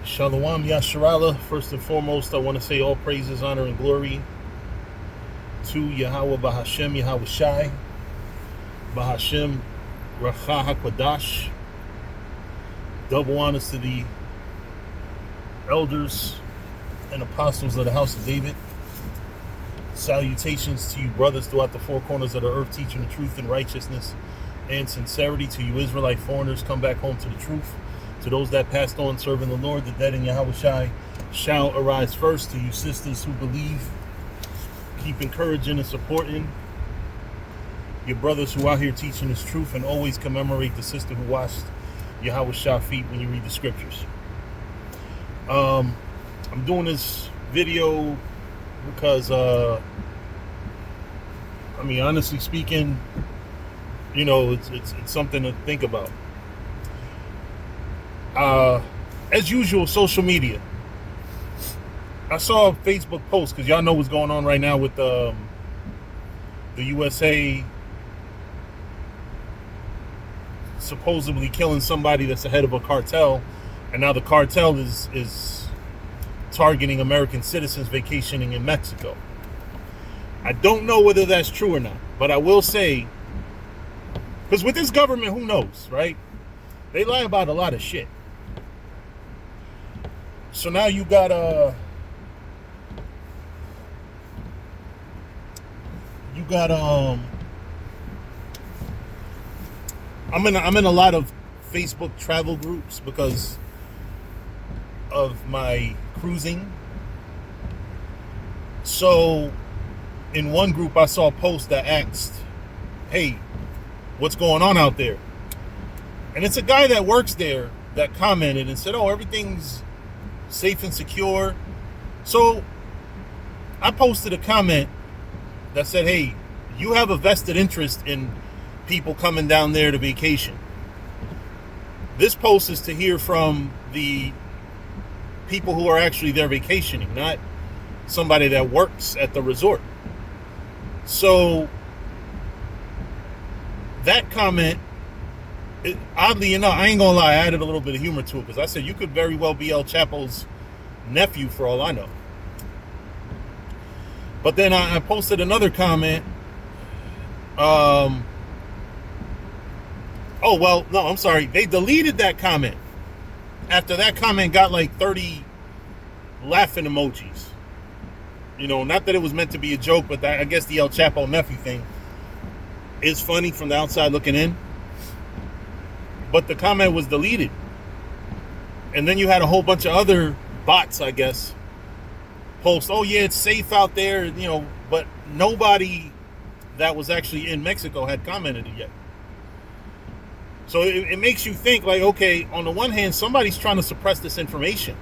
Shalom Yasharala. First and foremost, I want to say all praises, honor, and glory to Yahweh Bahashem, Yahweh Shai, Bahashem Racha HaKodash. Double honors to the elders and apostles of the house of David. Salutations to you brothers throughout the four corners of the earth, teaching the truth and righteousness and sincerity. To you Israelite foreigners, come back home to the truth. To those that passed on serving the Lord, the dead in Yahweh Shai shall arise first. To you sisters who believe, keep encouraging and supporting your brothers who are out here teaching this truth, and always commemorate the sister who washed Yahweh Shai feet when you read the scriptures. I'm doing this video because, honestly speaking, it's something to think about. As usual, social media. I saw a Facebook post, because y'all know what's going on right now with the USA supposedly killing somebody that's the head of a cartel, and now the cartel is targeting American citizens vacationing in Mexico. I don't know whether that's true or not, but I will say, because with this government, who knows, right? They lie about a lot of shit. So now you got I'm in a lot of Facebook travel groups because of my cruising. So in one group I saw a post that asked, "Hey, what's going on out there?" And it's a guy that works there that commented and said, "Oh, everything's safe and secure." So I posted a comment that said, "Hey, you have a vested interest in people coming down there to vacation. This post is to hear from the people who are actually there vacationing, not somebody that works at the resort." So that comment, oddly enough, I ain't gonna lie, I added a little bit of humor to it, because I said you could very well be El Chapo's nephew for all I know. But then I posted another comment. They deleted that comment after that comment got like 30 laughing emojis. Not that it was meant to be a joke, but I guess the El Chapo nephew thing is funny from the outside looking in. But the comment was deleted. And then you had a whole bunch of other bots, I guess, post, "Oh yeah, it's safe out there," but nobody that was actually in Mexico had commented it yet. So it makes you think, like, okay, on the one hand, somebody's trying to suppress this information.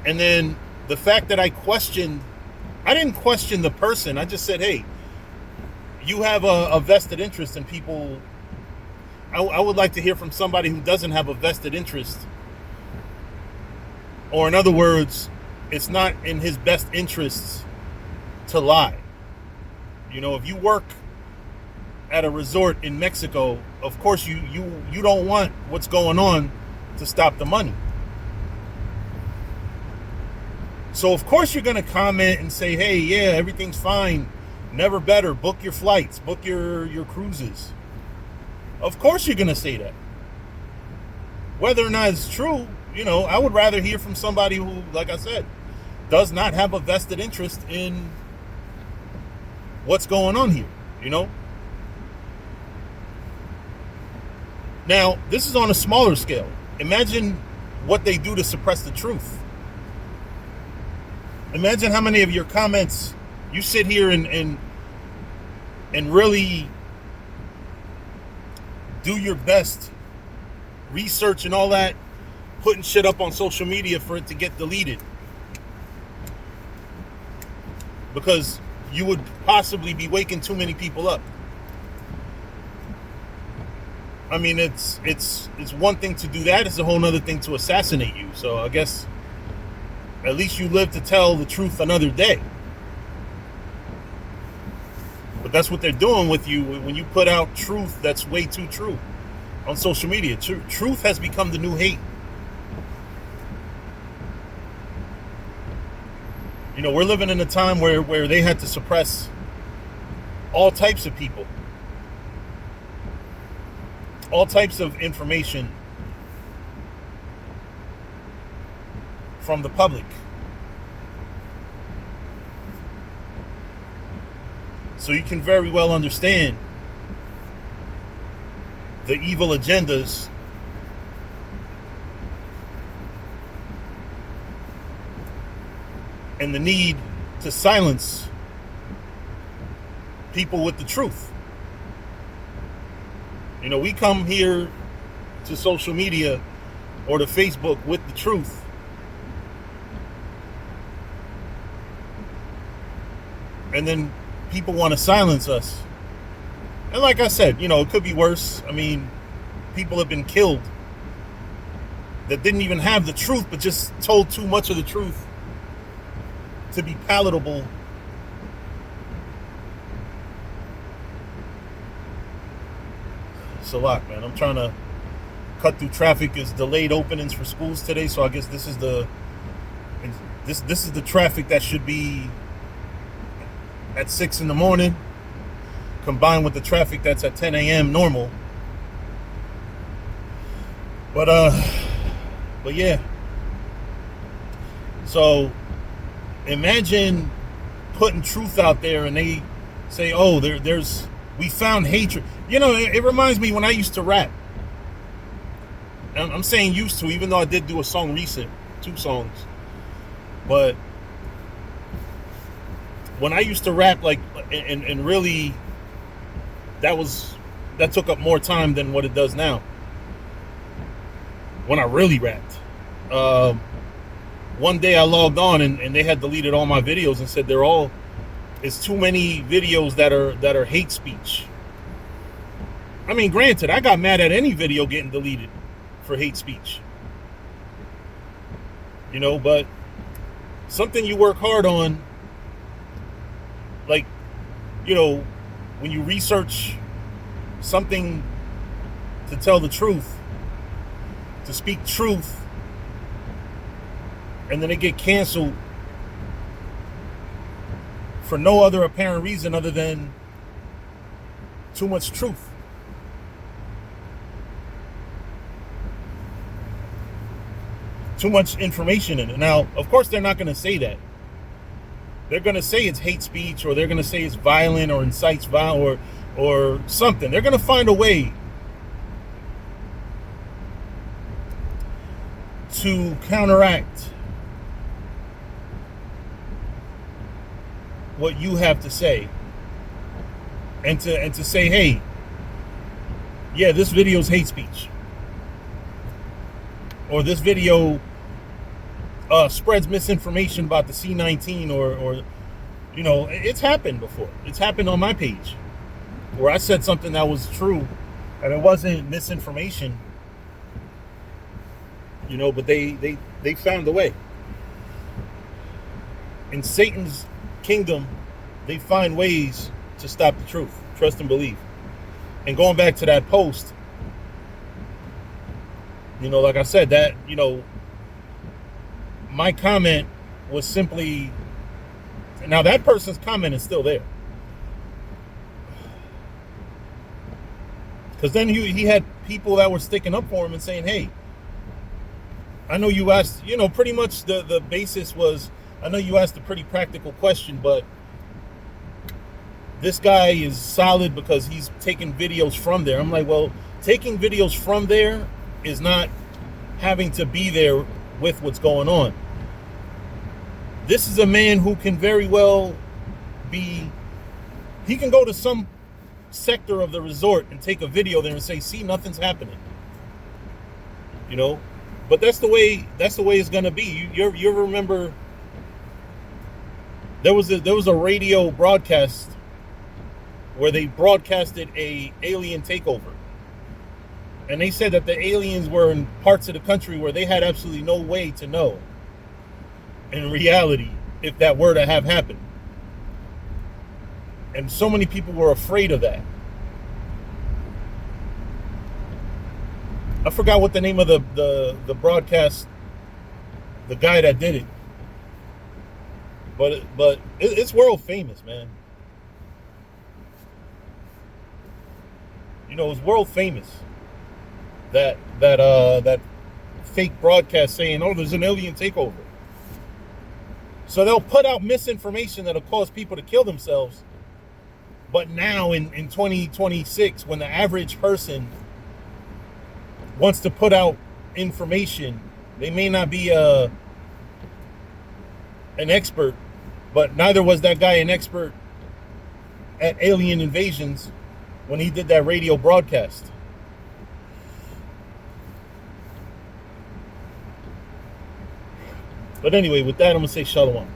And then the fact that I didn't question the person. I just said, hey, you have a vested interest in people. I would like to hear from somebody who doesn't have a vested interest. Or in other words, it's not in his best interests to lie. If you work at a resort in Mexico, of course you don't want what's going on to stop the money. So of course you're going to comment and say, "Hey, yeah, everything's fine. Never better. Book your flights. Book your cruises." Of course you're going to say that. Whether or not it's true, I would rather hear from somebody who, like I said, does not have a vested interest in what's going on here, Now, this is on a smaller scale. Imagine what they do to suppress the truth. Imagine how many of your comments you sit here and really do your best research and all that, putting shit up on social media for it to get deleted. Because you would possibly be waking too many people up. I mean, it's one thing to do that. It's a whole other thing to assassinate you. So I guess at least you live to tell the truth another day. But that's what they're doing with you when you put out truth that's way too true on social media. Truth has become the new hate. We're living in a time where they had to suppress all types of people, all types of information from the public. So you can very well understand the evil agendas and the need to silence people with the truth. We come here to social media or to Facebook with the truth. And then people want to silence us. And like I said, it could be worse. People have been killed that didn't even have the truth, but just told too much of the truth to be palatable. It's a lot, man. I'm trying to cut through traffic. Is delayed openings for schools today, so I guess this is the traffic that should be at 6 in the morning, combined with the traffic that's at 10 a.m. normal. But yeah. So imagine putting truth out there and they say, oh, we found hatred. It reminds me when I used to rap. I'm saying used to, even though I did do a song recent, 2 songs. But when I used to rap, and really, that took up more time than what it does now. When I really rapped, one day I logged on and they had deleted all my videos and said it's too many videos that are hate speech. Granted, I got mad at any video getting deleted for hate speech. But something you work hard on, when you research something to tell the truth, to speak truth, and then they get canceled for no other apparent reason other than too much truth. Too much information in it. Now, of course, they're not going to say that. They're going to say it's hate speech, or they're going to say it's violent or incites violence or something. They're going to find a way to counteract what you have to say, and to say, hey, yeah, this video is hate speech, or this video spreads misinformation about the C-19, or it's happened before. It's happened on my page where I said something that was true and it wasn't misinformation, but they found a way. In Satan's kingdom, they find ways to stop the truth. Trust and believe. And going back to that post, like I said, that, my comment was simply, now that person's comment is still there. Because then he had people that were sticking up for him and saying, hey, I know you asked, pretty much the basis was, I know you asked a pretty practical question, but this guy is solid because he's taking videos from there. I'm like, well, taking videos from there is not having to be there with what's going on. This is a man who can very well he can go to some sector of the resort and take a video there and say, see, nothing's happening. But that's the way it's gonna be. You remember there was a radio broadcast where they broadcasted a alien takeover. And they said that the aliens were in parts of the country where they had absolutely no way to know, in reality, if that were to have happened. And so many people were afraid of that. I forgot what the name of the broadcast, the guy that did it. It's world famous, man. You know, it's world famous that fake broadcast saying, "Oh, there's an alien takeover." So they'll put out misinformation that'll cause people to kill themselves. But now in 2026, when the average person wants to put out information, they may not be an expert, but neither was that guy an expert at alien invasions when he did that radio broadcast. But anyway, with that, I'm going to say shalom.